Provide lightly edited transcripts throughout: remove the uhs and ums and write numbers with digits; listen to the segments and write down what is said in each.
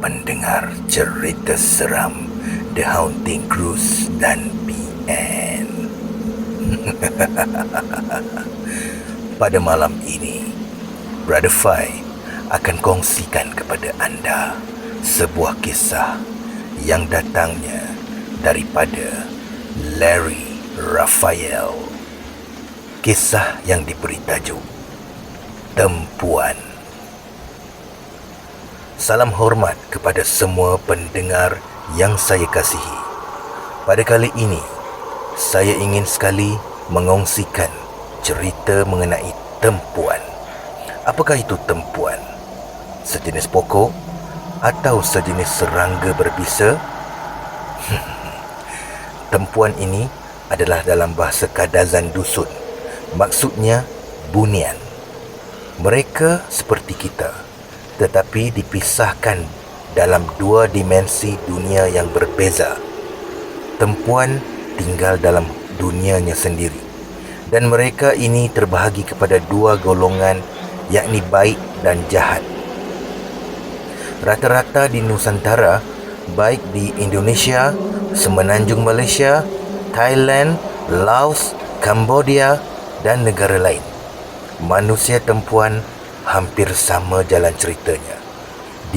pendengar cerita seram The Haunting Cruise dan PN. Pada malam ini, Brother Fai akan kongsikan kepada anda sebuah kisah yang datangnya daripada Larry Raphael. Kisah yang diberi tajuk Tempuan. Salam hormat kepada semua pendengar yang saya kasihi. Pada kali ini, saya ingin sekali mengongsikan cerita mengenai tempuan. Apakah itu tempuan? Sejenis pokok atau sejenis serangga berbisa? Tempuan ini adalah dalam bahasa Kadazan Dusun. Maksudnya bunian. Mereka seperti kita, tetapi dipisahkan dalam dua dimensi dunia yang berbeza. Tempuan tinggal dalam dunianya sendiri, dan mereka ini terbahagi kepada dua golongan, yakni baik dan jahat. Rata-rata di Nusantara, baik di Indonesia, Semenanjung Malaysia, Thailand, Laos, Cambodia dan negara lain, manusia tempuan hampir sama jalan ceritanya.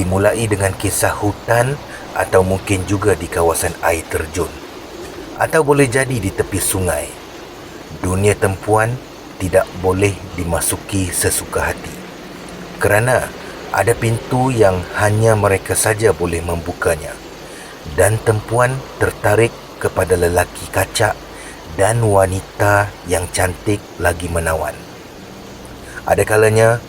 Dimulai dengan kisah hutan atau mungkin juga di kawasan air terjun, atau boleh jadi di tepi sungai. Dunia tempuan tidak boleh dimasuki sesuka hati, kerana ada pintu yang hanya mereka saja boleh membukanya. Dan tempuan tertarik kepada lelaki kacak dan wanita yang cantik lagi menawan. Ada kalanya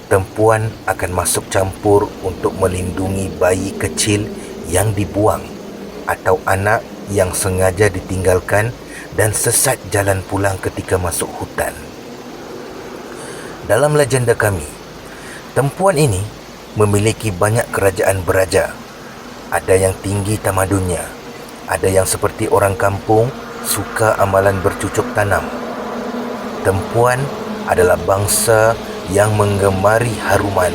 tempuan akan masuk campur untuk melindungi bayi kecil yang dibuang atau anak yang sengaja ditinggalkan dan sesat jalan pulang ketika masuk hutan. Dalam legenda kami, tempuan ini memiliki banyak kerajaan beraja. Ada yang tinggi tamadunnya, ada yang seperti orang kampung suka amalan bercucuk tanam. Tempuan adalah bangsa yang menggemari haruman,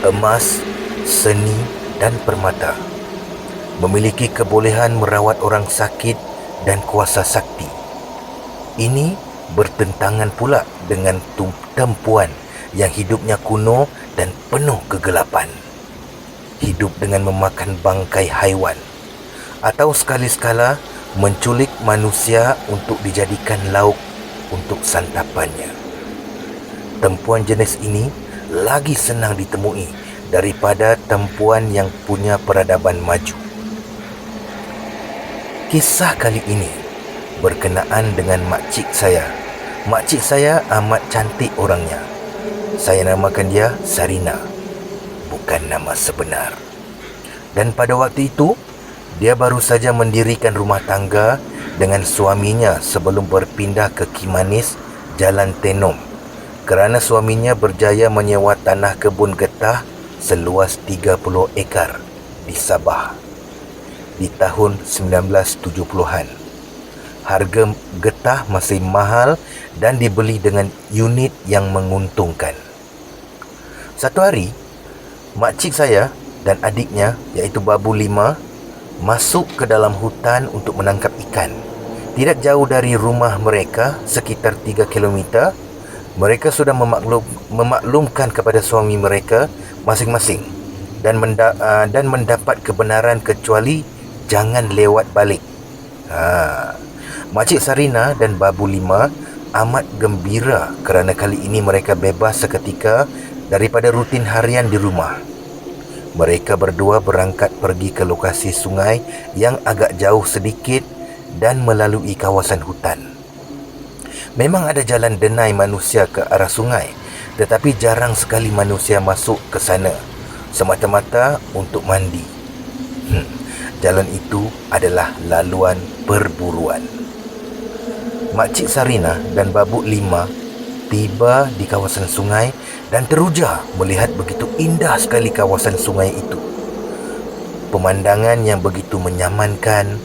emas, seni dan permata. Memiliki kebolehan merawat orang sakit dan kuasa sakti. Ini bertentangan pula dengan tempuan yang hidupnya kuno dan penuh kegelapan. Hidup dengan memakan bangkai haiwan, atau sekali-sekala menculik manusia untuk dijadikan lauk untuk santapannya. Tempuan jenis ini lagi senang ditemui daripada tempuan yang punya peradaban maju. Kisah kali ini berkenaan dengan makcik saya. Makcik saya amat cantik orangnya. Saya namakan dia Sarina, bukan nama sebenar. Dan pada waktu itu, dia baru saja mendirikan rumah tangga dengan suaminya sebelum berpindah ke Kimanis, Jalan Tenom, kerana suaminya berjaya menyewa tanah kebun getah seluas 30 ekar di Sabah di tahun 1970-an. Harga getah masih mahal dan dibeli dengan unit yang menguntungkan. Satu hari, makcik saya dan adiknya, iaitu Babu Lima, masuk ke dalam hutan untuk menangkap ikan. Tidak jauh dari rumah mereka, sekitar 3 kilometer, mereka sudah memaklumkan kepada suami mereka masing-masing dan mendapat kebenaran kecuali jangan lewat balik. Makcik Sarina dan Babu Lima amat gembira kerana kali ini mereka bebas seketika daripada rutin harian di rumah. Mereka berdua berangkat pergi ke lokasi sungai yang agak jauh sedikit dan melalui kawasan hutan. Memang ada jalan denai manusia ke arah sungai, tetapi jarang sekali manusia masuk ke sana semata-mata untuk mandi. Jalan itu adalah laluan perburuan. Makcik Sarina dan Babu Lima tiba di kawasan sungai dan teruja melihat begitu indah sekali kawasan sungai itu. Pemandangan yang begitu menyamankan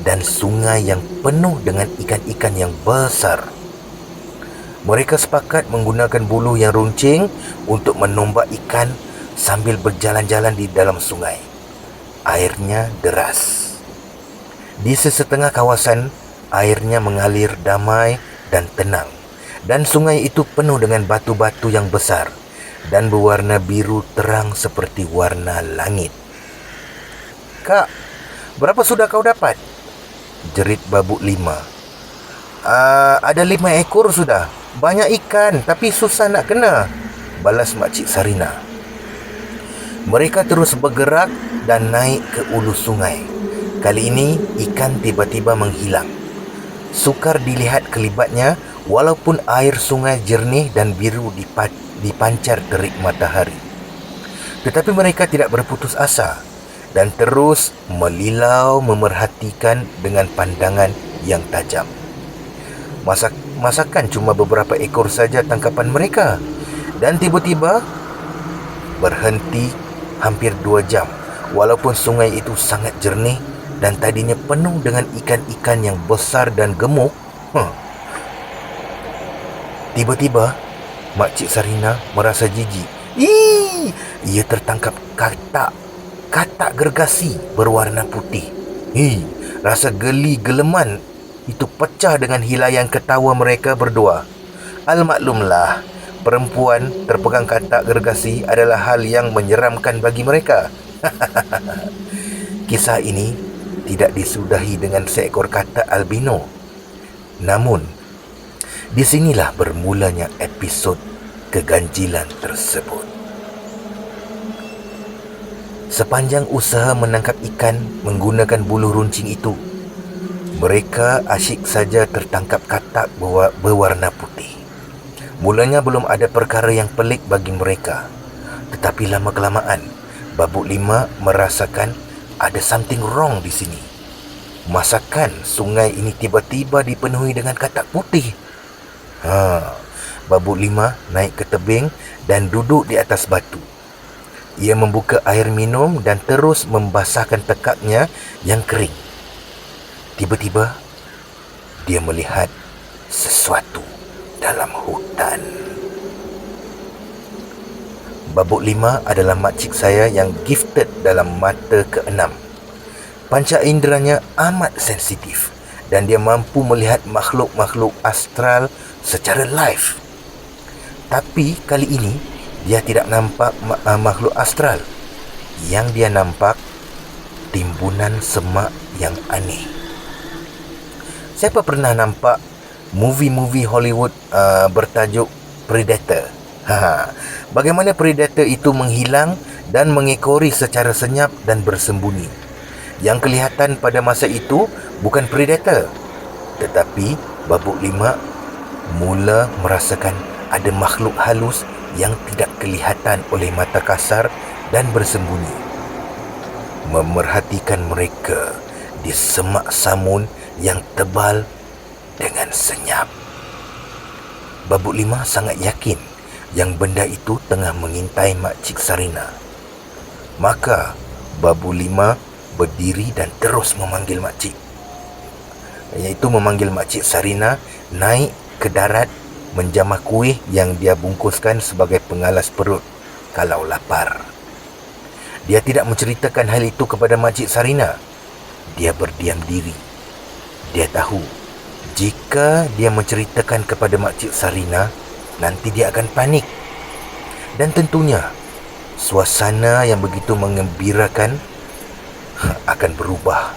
dan sungai yang penuh dengan ikan-ikan yang besar. Mereka sepakat menggunakan buluh yang runcing untuk menombak ikan sambil berjalan-jalan di dalam sungai. Airnya deras. Di sesetengah kawasan, airnya mengalir damai dan tenang. Dan sungai itu penuh dengan batu-batu yang besar dan berwarna biru terang seperti warna langit. "Kak, berapa sudah kau dapat?" jerit Babuk Lima. Ada 5 ekor sudah. Banyak ikan tapi susah nak kena," balas Makcik Sarina. Mereka terus bergerak dan naik ke ulu sungai. Kali ini ikan tiba-tiba menghilang. Sukar dilihat kelibatnya walaupun air sungai jernih dan biru dipancar terik matahari. Tetapi mereka tidak berputus asa dan terus melilau memerhatikan dengan pandangan yang tajam. Masakan cuma beberapa ekor saja tangkapan mereka, dan tiba-tiba berhenti hampir 2 jam walaupun sungai itu sangat jernih dan tadinya penuh dengan ikan-ikan yang besar dan gemuk. Tiba-tiba Makcik Sarina merasa jijik. Ia tertangkap katak gergasi berwarna putih. Rasa geli geleman itu pecah dengan hilaian ketawa mereka berdua. Almaklumlah, perempuan terpegang katak gergasi adalah hal yang menyeramkan bagi mereka. Kisah ini tidak disudahi dengan seekor katak albino. Namun, disinilah bermulanya episod keganjilan tersebut. Sepanjang usaha menangkap ikan menggunakan buluh runcing itu, mereka asyik saja tertangkap katak berwarna putih. Mulanya belum ada perkara yang pelik bagi mereka. Tetapi lama-kelamaan, Babuk Lima merasakan ada something wrong di sini. Masakan sungai ini tiba-tiba dipenuhi dengan katak putih? Babuk Lima naik ke tebing dan duduk di atas batu. Ia membuka air minum dan terus membasahkan tekaknya yang kering. Tiba-tiba, dia melihat sesuatu dalam hutan. Babuk Lima adalah makcik saya yang gifted dalam mata ke-6. Panca inderanya amat sensitif dan dia mampu melihat makhluk-makhluk astral secara live. Tapi kali ini dia tidak nampak makhluk astral. Yang dia nampak timbunan semak yang aneh. Siapa pernah nampak movie Hollywood bertajuk Predator? Bagaimana Predator itu menghilang dan mengekori secara senyap dan bersembunyi. Yang kelihatan pada masa itu bukan Predator, tetapi Babuk Lima mula merasakan ada makhluk halus yang tidak kelihatan oleh mata kasar dan bersembunyi, memerhatikan mereka di semak samun yang tebal dengan senyap. Babuk Lima sangat yakin yang benda itu tengah mengintai Makcik Sarina. Maka Babuk Lima berdiri dan terus memanggil makcik, iaitu memanggil Makcik Sarina naik ke darat menjamah kuih yang dia bungkuskan sebagai pengalas perut kalau lapar. Dia tidak menceritakan hal itu kepada Makcik Sarina. Dia berdiam diri. Dia tahu jika dia menceritakan kepada Makcik Sarina, nanti dia akan panik. Dan tentunya suasana yang begitu mengembirakan akan berubah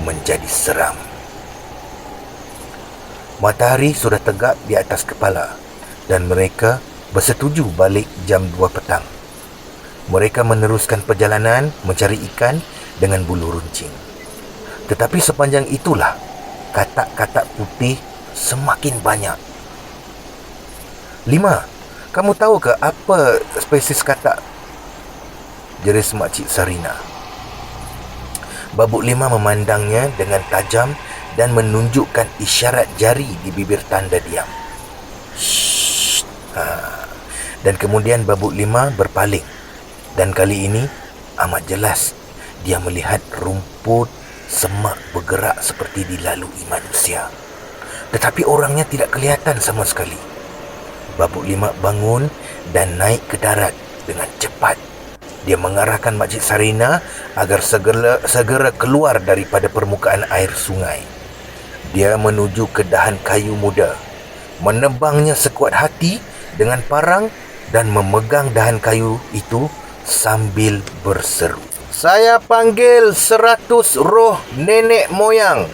menjadi seram. Matahari sudah tegak di atas kepala dan mereka bersetuju balik jam 2 petang. Mereka meneruskan perjalanan mencari ikan dengan bulu runcing. Tetapi sepanjang itulah katak-katak putih semakin banyak. "Lima, kamu tahu ke apa spesies katak?" jeris Makcik Sarina. Babuk Lima memandangnya dengan tajam dan menunjukkan isyarat jari di bibir tanda diam. Shh. Dan kemudian Babuk Lima berpaling. Dan kali ini amat jelas dia melihat rumput semak bergerak seperti dilalui manusia. Tetapi orangnya tidak kelihatan sama sekali. Babuk Lima bangun dan naik ke darat dengan cepat. Dia mengarahkan Makcik Sarina agar segera keluar daripada permukaan air sungai. Dia menuju ke dahan kayu muda, menebangnya sekuat hati dengan parang dan memegang dahan kayu itu sambil berseru, "Saya panggil 100 roh nenek moyang.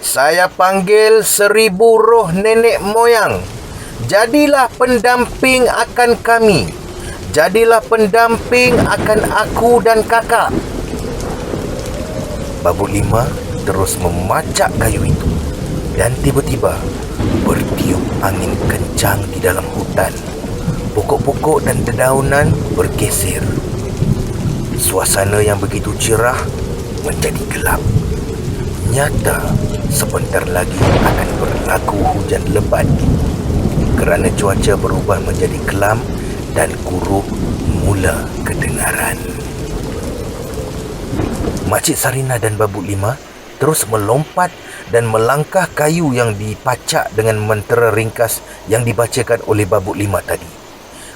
Saya panggil 1000 roh nenek moyang. Jadilah pendamping akan kami. Jadilah pendamping akan aku dan kakak." Babuk Lima terus memacak kayu itu, dan tiba-tiba bertiup angin kencang di dalam hutan. Pokok-pokok dan dedaunan bergeser. Suasana yang begitu cerah menjadi gelap. Nyata sebentar lagi akan berlaku hujan lebat kerana cuaca berubah menjadi kelam dan guruh mula kedengaran. Makcik Sarina dan Babuk Lima terus melompat dan melangkah kayu yang dipacak dengan mentera ringkas yang dibacakan oleh Babuk Lima tadi.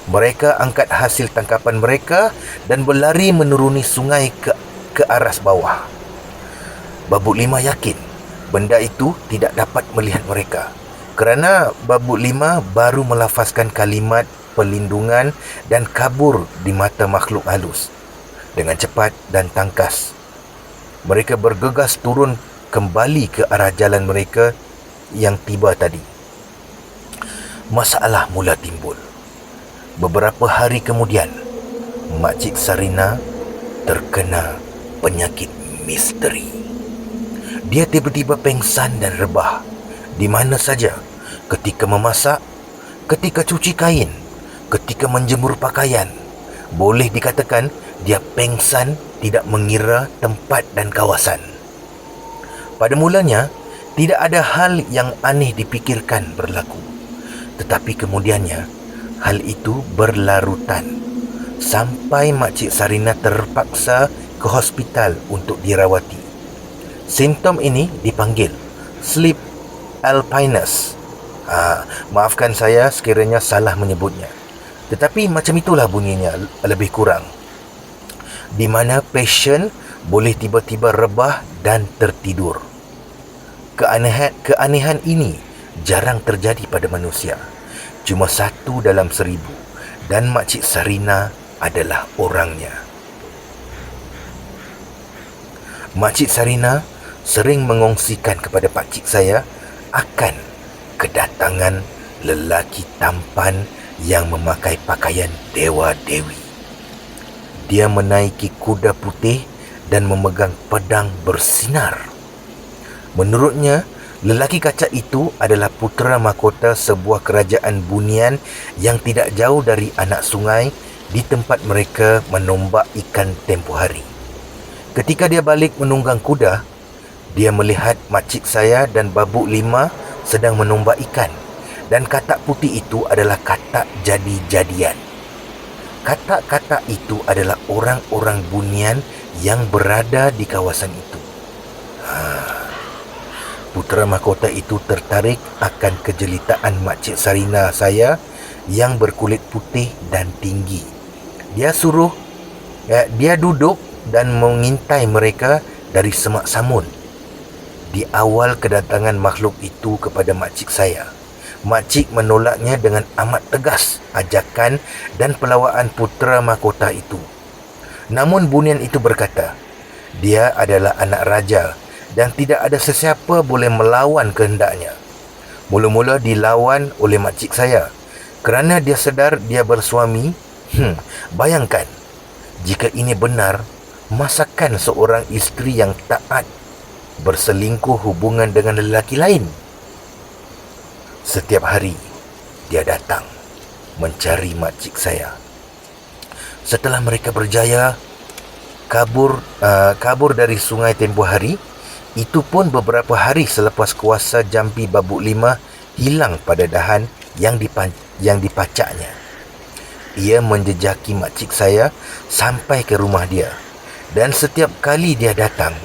Mereka angkat hasil tangkapan mereka dan berlari menuruni sungai ke aras bawah. Babuk Lima yakin benda itu tidak dapat melihat mereka kerana Babuk Lima baru melafazkan kalimat perlindungan dan kabur di mata makhluk halus. Dengan cepat dan tangkas, mereka bergegas turun kembali ke arah jalan mereka yang tiba tadi. Masalah mula timbul. Beberapa hari kemudian, Makcik Sarina terkena penyakit misteri. Dia tiba-tiba pengsan dan rebah di mana saja, ketika memasak, ketika cuci kain, ketika menjemur pakaian. Boleh dikatakan dia pengsan tidak mengira tempat dan kawasan. Pada mulanya, tidak ada hal yang aneh dipikirkan berlaku. Tetapi kemudiannya, hal itu berlarutan sampai Makcik Sarina terpaksa ke hospital untuk dirawati. Simptom ini dipanggil sleep alpinus. Maafkan saya sekiranya salah menyebutnya, tetapi macam itulah bunyinya lebih kurang, di mana pasien boleh tiba-tiba rebah dan tertidur. Keanehan ini jarang terjadi pada manusia, cuma 1 dalam 1000, dan Makcik Sarina adalah orangnya. Makcik Sarina sering mengongsikan kepada pakcik saya akan kedatangan lelaki tampan yang memakai pakaian dewa-dewi. Dia menaiki kuda putih dan memegang pedang bersinar. Menurutnya, lelaki kacat itu adalah putera mahkota sebuah kerajaan bunian yang tidak jauh dari anak sungai di tempat mereka menombak ikan tempoh hari. Ketika dia balik menunggang kuda, dia melihat makcik saya dan Babuk Lima sedang menombak ikan, dan katak putih itu adalah katak jadi-jadian. Katak-katak itu adalah orang-orang bunian yang berada di kawasan itu. Putera mahkota itu tertarik akan kejelitaan Makcik Sarina saya yang berkulit putih dan tinggi. Dia duduk dan mengintai mereka dari semak samun. Di awal kedatangan makhluk itu kepada makcik saya, makcik menolaknya dengan amat tegas ajakan dan pelawaan putera mahkota itu. Namun bunian itu berkata, dia adalah anak raja dan tidak ada sesiapa boleh melawan kehendaknya. Mula-mula dilawan oleh makcik saya kerana dia sedar dia bersuami. Bayangkan, jika ini benar, masakan seorang isteri yang taat berselingkuh hubungan dengan lelaki lain? Setiap hari dia datang mencari makcik saya. Setelah mereka berjaya kabur dari sungai tempoh hari, itu pun beberapa hari selepas kuasa jampi Babuk Lima hilang pada dahan yang dipacaknya. Ia menjejaki makcik saya sampai ke rumah dia, dan setiap kali dia datang,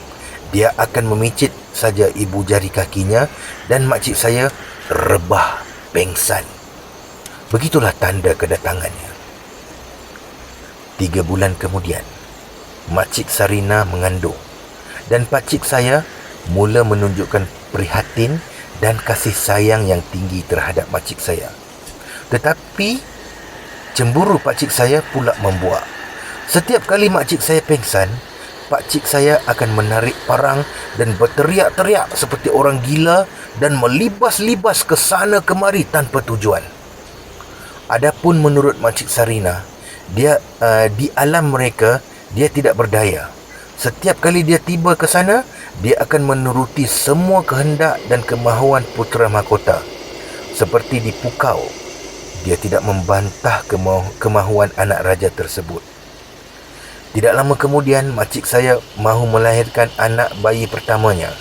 dia akan memicit saja ibu jari kakinya dan makcik saya rebah pengsan. Begitulah tanda kedatangannya. 3 bulan kemudian, Makcik Sarina mengandung dan pakcik saya mula menunjukkan prihatin dan kasih sayang yang tinggi terhadap makcik saya. Tetapi cemburu pakcik saya pula membuak. Setiap kali makcik saya pengsan, pakcik saya akan menarik parang dan berteriak-teriak seperti orang gila dan melibas-libas ke sana kemari tanpa tujuan. Adapun menurut Makcik Sarina, dia di alam mereka dia tidak berdaya. Setiap kali dia tiba ke sana, dia akan menuruti semua kehendak dan kemahuan putera mahkota. Seperti di Pukau, dia tidak membantah kemahuan anak raja tersebut. Tidak lama kemudian, makcik saya mahu melahirkan anak bayi pertamanya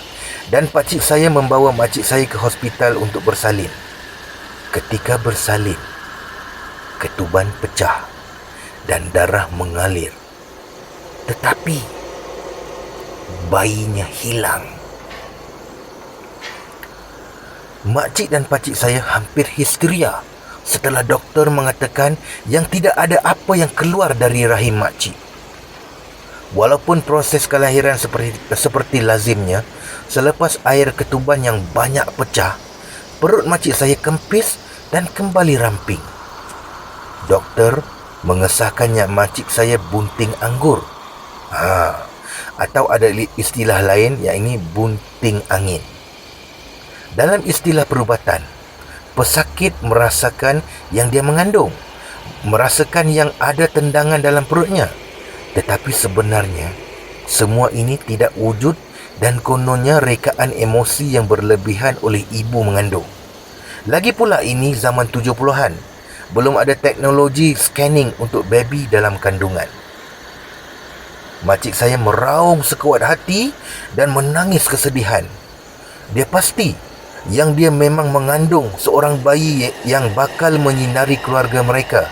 dan pakcik saya membawa makcik saya ke hospital untuk bersalin. Ketika bersalin, ketuban pecah dan darah mengalir. Tetapi bayinya hilang. Makcik dan pakcik saya hampir histeria setelah doktor mengatakan yang tidak ada apa yang keluar dari rahim makcik. Walaupun proses kelahiran seperti lazimnya, selepas air ketuban yang banyak pecah, perut makcik saya kempis dan kembali ramping. Doktor mengesahkannya makcik saya bunting anggur. Atau ada istilah lain, yakni bunting angin. Dalam istilah perubatan, pesakit merasakan yang dia mengandung, merasakan yang ada tendangan dalam perutnya. Tetapi sebenarnya semua ini tidak wujud dan kononnya rekaan emosi yang berlebihan oleh ibu mengandung. Lagi pula ini zaman 70-an. Belum ada teknologi scanning untuk baby dalam kandungan. Makcik saya meraung sekuat hati dan menangis kesedihan. Dia pasti yang dia memang mengandung seorang bayi yang bakal menyinari keluarga mereka.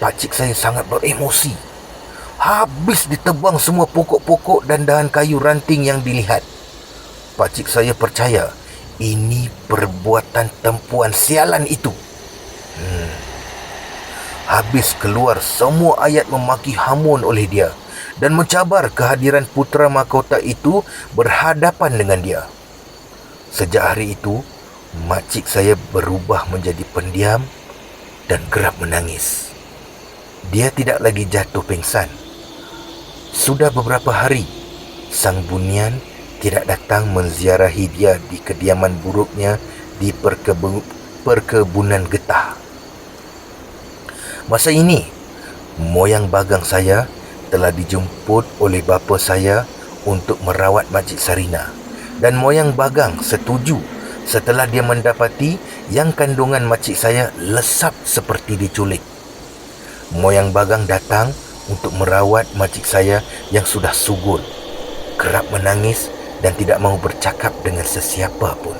Pakcik saya sangat beremosi. Habis ditebang semua pokok-pokok dan dahan kayu ranting yang dilihat. Pakcik saya percaya ini perbuatan tempuan sialan itu. Habis keluar semua ayat memaki hamun oleh dia dan mencabar kehadiran putera mahkota itu berhadapan dengan dia. Sejak hari itu, makcik saya berubah menjadi pendiam dan kerap menangis. Dia tidak lagi jatuh pingsan. Sudah beberapa hari, sang bunian tidak datang menziarahi dia di kediaman buruknya di perkebunan getah. Masa ini, moyang bagang saya telah dijemput oleh bapa saya untuk merawat Makcik Sarina. Dan moyang bagang setuju setelah dia mendapati yang kandungan makcik saya lesap seperti diculik. Moyang bagang datang untuk merawat makcik saya yang sudah sugul, kerap menangis dan tidak mahu bercakap dengan sesiapa pun.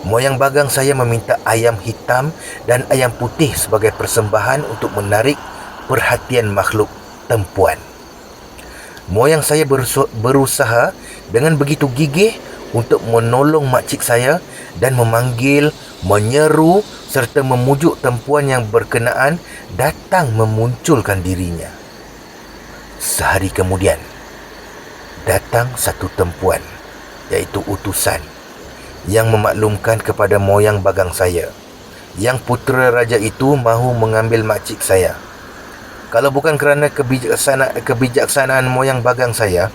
Moyang bagang saya meminta ayam hitam dan ayam putih sebagai persembahan untuk menarik perhatian makhluk tempuan. Moyang saya berusaha dengan begitu gigih untuk menolong makcik saya dan memanggil, menyeru serta memujuk tempuan yang berkenaan datang memunculkan dirinya. Sehari kemudian, datang satu tempuan, iaitu utusan, yang memaklumkan kepada moyang bagang saya yang putera raja itu mahu mengambil makcik saya. Kalau bukan kerana kebijaksanaan moyang bagang saya,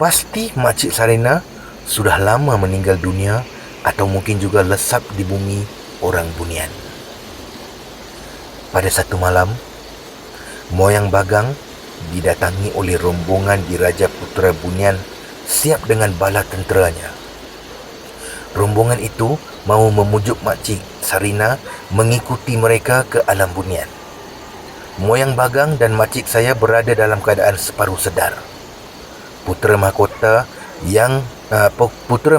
pasti Makcik Sarina sudah lama meninggal dunia atau mungkin juga lesap di bumi orang bunian. Pada satu malam, moyang bagang didatangi oleh rombongan diraja putera bunian siap dengan bala tenteranya. Rombongan itu mahu memujuk Makcik Sarina mengikuti mereka ke alam bunian. Moyang bagang dan makcik saya berada dalam keadaan separuh sedar. Putera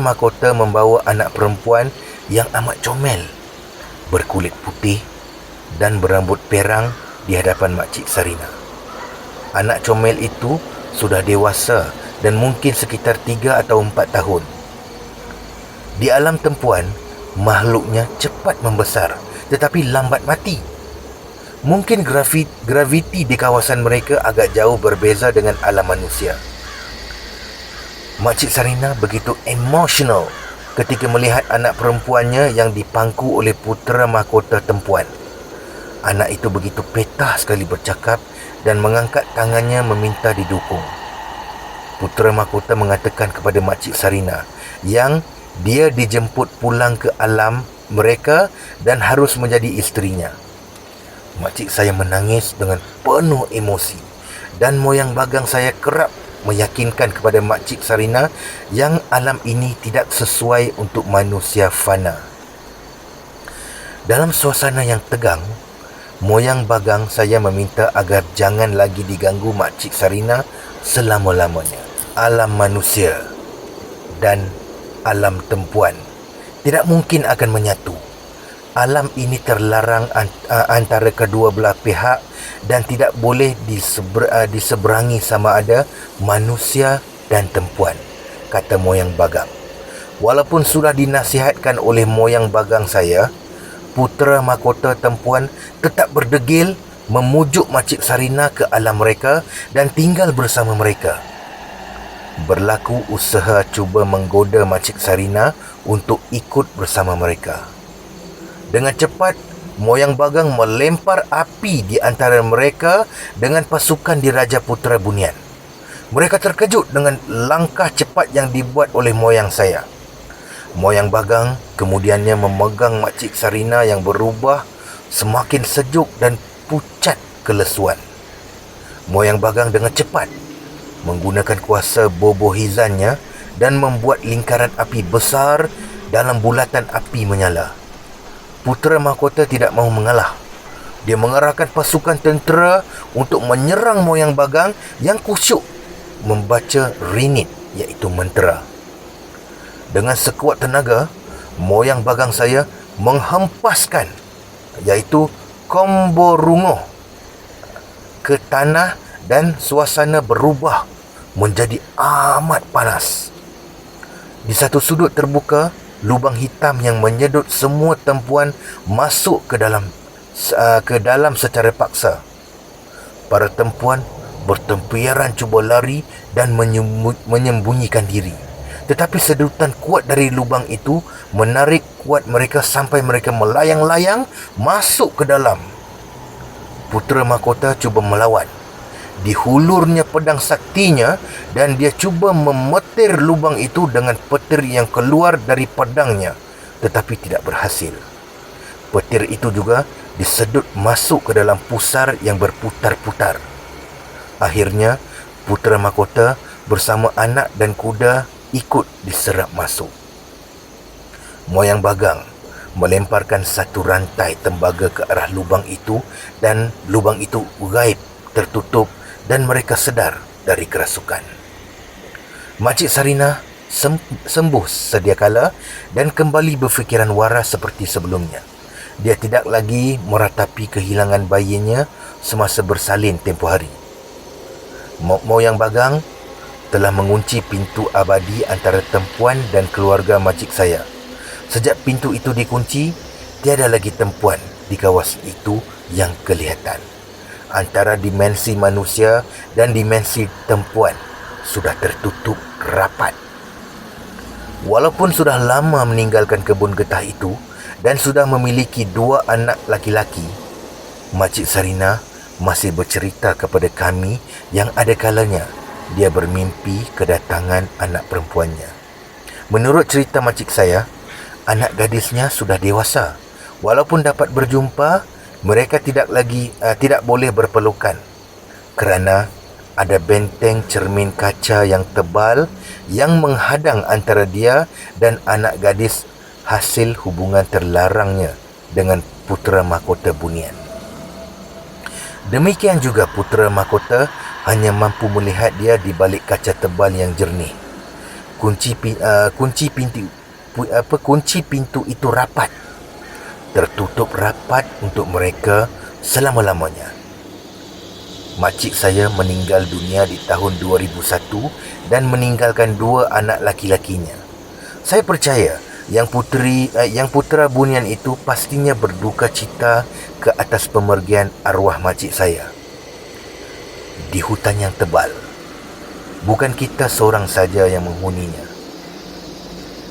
mahkota membawa anak perempuan yang amat comel, berkulit putih dan berambut perang di hadapan Makcik Sarina. Anak comel itu sudah dewasa dan mungkin sekitar 3 atau 4 tahun. Di alam tempuan, makhluknya cepat membesar tetapi lambat mati. Mungkin graviti di kawasan mereka agak jauh berbeza dengan alam manusia. Makcik Sarina begitu emosional ketika melihat anak perempuannya yang dipangku oleh putera mahkota tempuan. Anak itu begitu petah sekali bercakap dan mengangkat tangannya meminta didukung. Putera mahkota mengatakan kepada Makcik Sarina yang dia dijemput pulang ke alam mereka dan harus menjadi isterinya. Makcik saya menangis dengan penuh emosi dan moyang bagang saya kerap meyakinkan kepada Makcik Sarina yang alam ini tidak sesuai untuk manusia fana. Dalam suasana yang tegang, moyang bagang saya meminta agar jangan lagi diganggu Makcik Sarina selama-lamanya. Alam manusia dan alam tempuan tidak mungkin akan menyatu. Alam ini terlarang antara kedua belah pihak dan tidak boleh diseberangi sama ada manusia dan tempuan, kata moyang bagang. Walaupun sudah dinasihatkan oleh moyang bagang saya, putera mahkota tempuan tetap berdegil memujuk Makcik Sarina ke alam mereka dan tinggal bersama mereka. Berlaku usaha cuba menggoda Makcik Sarina untuk ikut bersama mereka. Dengan cepat, moyang bagang melempar api di antara mereka dengan pasukan Diraja Putera Bunian. Mereka terkejut dengan langkah cepat yang dibuat oleh moyang saya. Moyang bagang kemudiannya memegang Makcik Sarina yang berubah semakin sejuk dan pucat kelesuan. Moyang bagang dengan cepat menggunakan kuasa bobohizannya dan membuat lingkaran api besar dalam bulatan api menyala. Putera mahkota tidak mahu mengalah. Dia mengerahkan pasukan tentera untuk menyerang moyang bagang yang kusyuk membaca rinit, iaitu mentera. Dengan sekuat tenaga, moyang bagang saya menghempaskan, iaitu combo runguh, ke tanah dan suasana berubah menjadi amat panas. Di satu sudut terbuka, lubang hitam yang menyedut semua tempuan masuk ke dalam secara paksa. Para tempuan bertempiaran cuba lari dan menyembunyikan diri. Tetapi sedutan kuat dari lubang itu menarik kuat mereka sampai mereka melayang-layang masuk ke dalam. Putera mahkota cuba melawan. Dihulurnya pedang saktinya dan dia cuba memetir lubang itu dengan petir yang keluar dari pedangnya, tetapi tidak berhasil. Petir itu juga disedut masuk ke dalam pusar yang berputar-putar. Akhirnya, putera mahkota bersama anak dan kuda ikut diserap masuk. Moyang bagang melemparkan satu rantai tembaga ke arah lubang itu dan lubang itu gaib, tertutup dan mereka sedar dari kerasukan. Makcik Sarina sembuh sedia kala dan kembali berfikiran waras seperti sebelumnya. Dia tidak lagi meratapi kehilangan bayinya semasa bersalin tempoh hari. Moyang bagang telah mengunci pintu abadi antara tempuan dan keluarga makcik saya. Sejak pintu itu dikunci, tiada lagi tempuan di kawasan itu yang kelihatan. Antara dimensi manusia dan dimensi tempuan sudah tertutup rapat. Walaupun sudah lama meninggalkan kebun getah itu dan sudah memiliki 2 anak laki-laki, Makcik Sarina masih bercerita kepada kami yang ada kalanya dia bermimpi kedatangan anak perempuannya. Menurut cerita makcik saya, anak gadisnya sudah dewasa. Walaupun dapat berjumpa, mereka tidak boleh berpelukan kerana ada benteng cermin kaca yang tebal yang menghadang antara dia dan anak gadis hasil hubungan terlarangnya dengan putera mahkota Bunian. Demikian juga putera mahkota hanya mampu melihat dia di balik kaca tebal yang jernih. Kunci pintu itu rapat, tertutup rapat untuk mereka selama-lamanya. Makcik saya meninggal dunia di tahun 2001 dan meninggalkan 2 anak laki-lakinya. Saya percaya Yang putera bunian itu pastinya berduka cita ke atas pemergian arwah makcik saya. Di hutan yang tebal, bukan kita seorang saja yang menghuninya.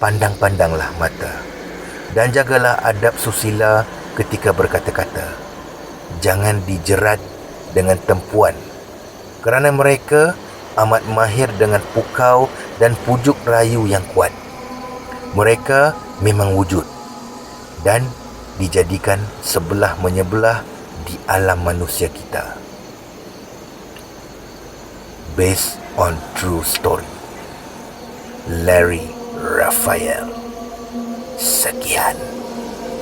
Pandang-pandanglah mata dan jagalah adab susila ketika berkata-kata. Jangan dijerat dengan tempuan, kerana mereka amat mahir dengan pukau dan pujuk rayu yang kuat. Mereka memang wujud dan dijadikan sebelah menyebelah di alam manusia kita. Based on true story. Larry Raphael. Sekian.